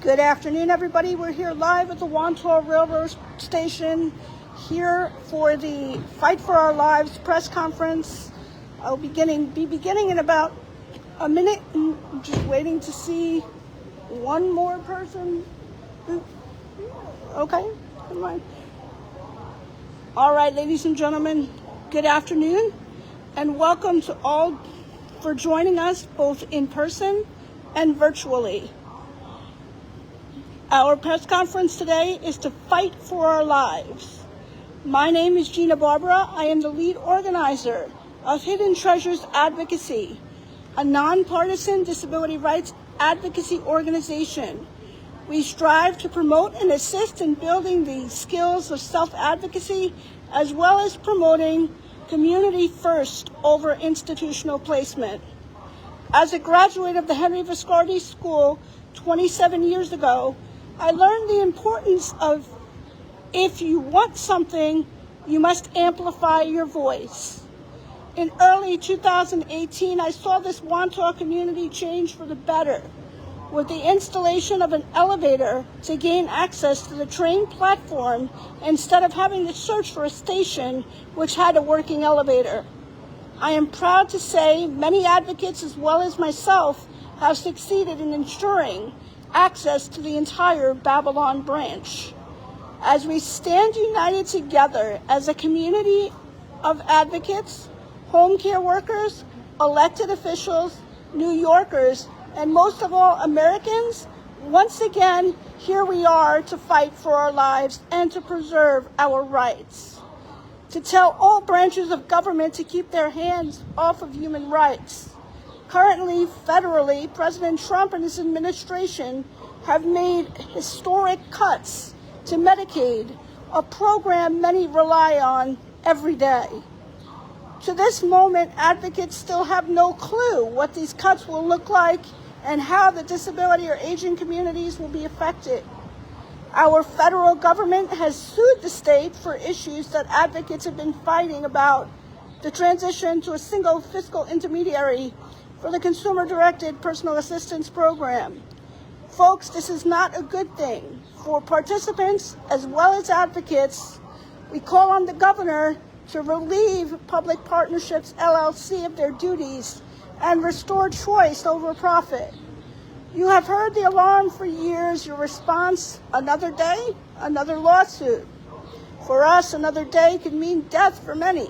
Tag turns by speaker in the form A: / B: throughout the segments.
A: Good afternoon, everybody. We're here live at the WANTAGH Railroad Station here for the Fight for Our Lives press conference. I'll be beginning in about a minute. I'm just waiting to see one more person. Okay, come on. All right, ladies and gentlemen, good afternoon, and welcome to all for joining us both in person and virtually. Our press conference today is to fight for our lives. My name is Gina Barbara. I am the lead organizer of Hidden Treasures Advocacy, a nonpartisan disability rights advocacy organization. We strive to promote and assist in building the skills of self-advocacy, as well as promoting community first over institutional placement. As a graduate of the Henry Viscardi School 27 years ago, I learned the importance of, if you want something, you must amplify your voice. In early 2018, I saw this WANTAGH community change for the better with the installation of an elevator to gain access to the train platform instead of having to search for a station which had a working elevator. I am proud to say many advocates, as well as myself, have succeeded in ensuring access to the entire Babylon branch. As we stand united together as a community of advocates, home care workers, elected officials, New Yorkers, and most of all, Americans, once again, here we are to fight for our lives and to preserve our rights. To tell all branches of government to keep their hands off of human rights. Currently, federally, President Trump and his administration have made historic cuts to Medicaid, a program many rely on every day. To this moment, advocates still have no clue what these cuts will look like and how the disability or aging communities will be affected. Our federal government has sued the state for issues that advocates have been fighting about: the transition to a single fiscal intermediary for the consumer-directed personal assistance program. Folks, this is not a good thing for participants as well as advocates. We call on the governor to relieve Public Partnerships LLC of their duties and restore choice over profit. You have heard the alarm for years. Your response: another day, another lawsuit. For us, another day could mean death for many.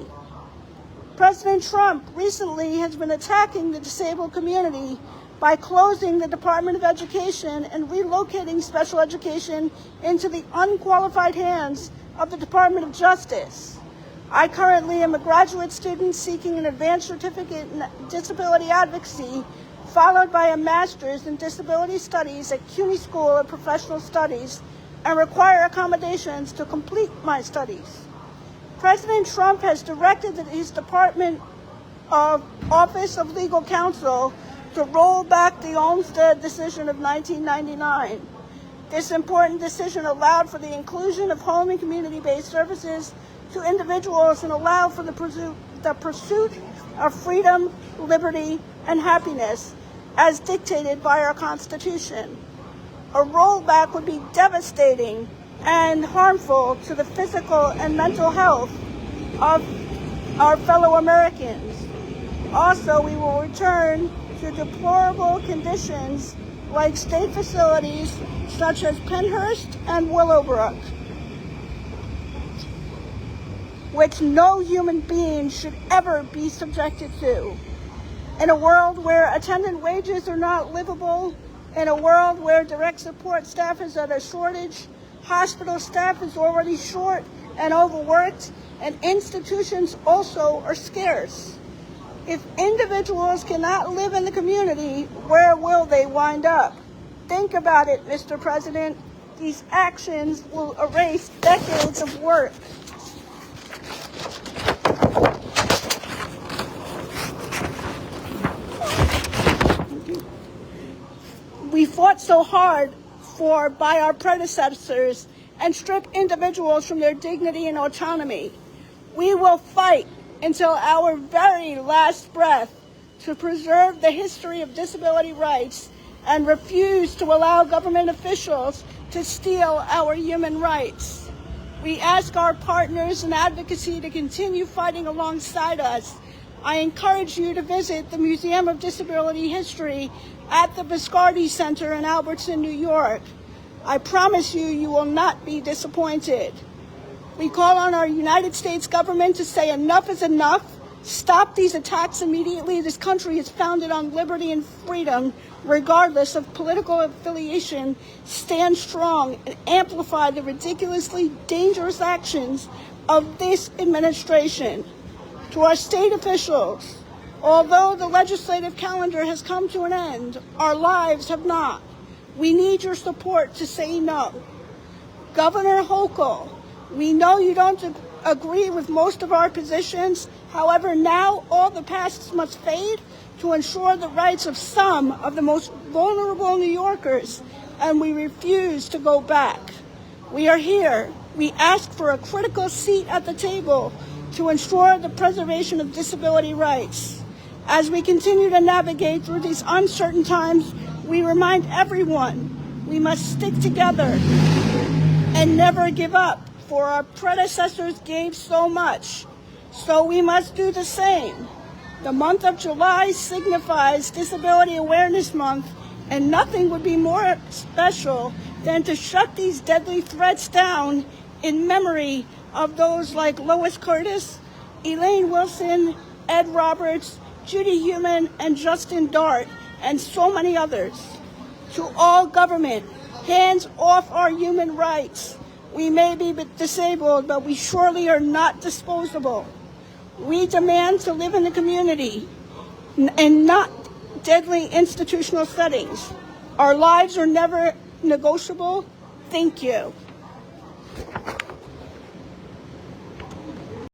A: President Trump recently has been attacking the disabled community by closing the Department of Education and relocating special education into the unqualified hands of the Department of Justice. I currently am a graduate student seeking an advanced certificate in disability advocacy, followed by a master's in disability studies at CUNY School of Professional Studies, and require accommodations to complete my studies. President Trump has directed his Department of Office of Legal Counsel to roll back the Olmstead decision of 1999. This important decision allowed for the inclusion of home and community-based services to individuals and allowed for the pursuit of freedom, liberty, and happiness as dictated by our Constitution. A rollback would be devastating and harmful to the physical and mental health of our fellow Americans. Also, we will return to deplorable conditions like state facilities such as Pennhurst and Willowbrook, which no human being should ever be subjected to. In a world where attendant wages are not livable, in a world where direct support staff is at a shortage, hospital staff is already short and overworked, and institutions also are scarce. If individuals cannot live in the community, where will they wind up? Think about it, Mr. President. These actions will erase decades of work. We fought so hard by our predecessors and strip individuals from their dignity and autonomy. We will fight until our very last breath to preserve the history of disability rights and refuse to allow government officials to steal our human rights. We ask our partners in advocacy to continue fighting alongside us. I encourage you to visit the Museum of Disability History at the Viscardi Center in Albertson, New York. I promise you, you will not be disappointed. We call on our United States government to say enough is enough. Stop these attacks immediately. This country is founded on liberty and freedom, regardless of political affiliation. Stand strong and amplify the ridiculously dangerous actions of this administration. To our state officials, although the legislative calendar has come to an end, our lives have not. We need your support to say no. Governor Hochul, we know you don't agree with most of our positions. However, now all the past must fade to ensure the rights of some of the most vulnerable New Yorkers, and we refuse to go back. We are here. We ask for a critical seat at the table to ensure the preservation of disability rights. As we continue to navigate through these uncertain times, we remind everyone we must stick together and never give up, for our predecessors gave so much, so we must do the same. The month of July signifies Disability Awareness Month, and nothing would be more special than to shut these deadly threats down in memory of those like Lois Curtis, Elaine Wilson, Ed Roberts, Judy Heumann, and Justin Dart, and so many others. To all government, hands off our human rights. We may be disabled, but we surely are not disposable. We demand to live in the community and not deadly institutional settings. Our lives are never negotiable. Thank you.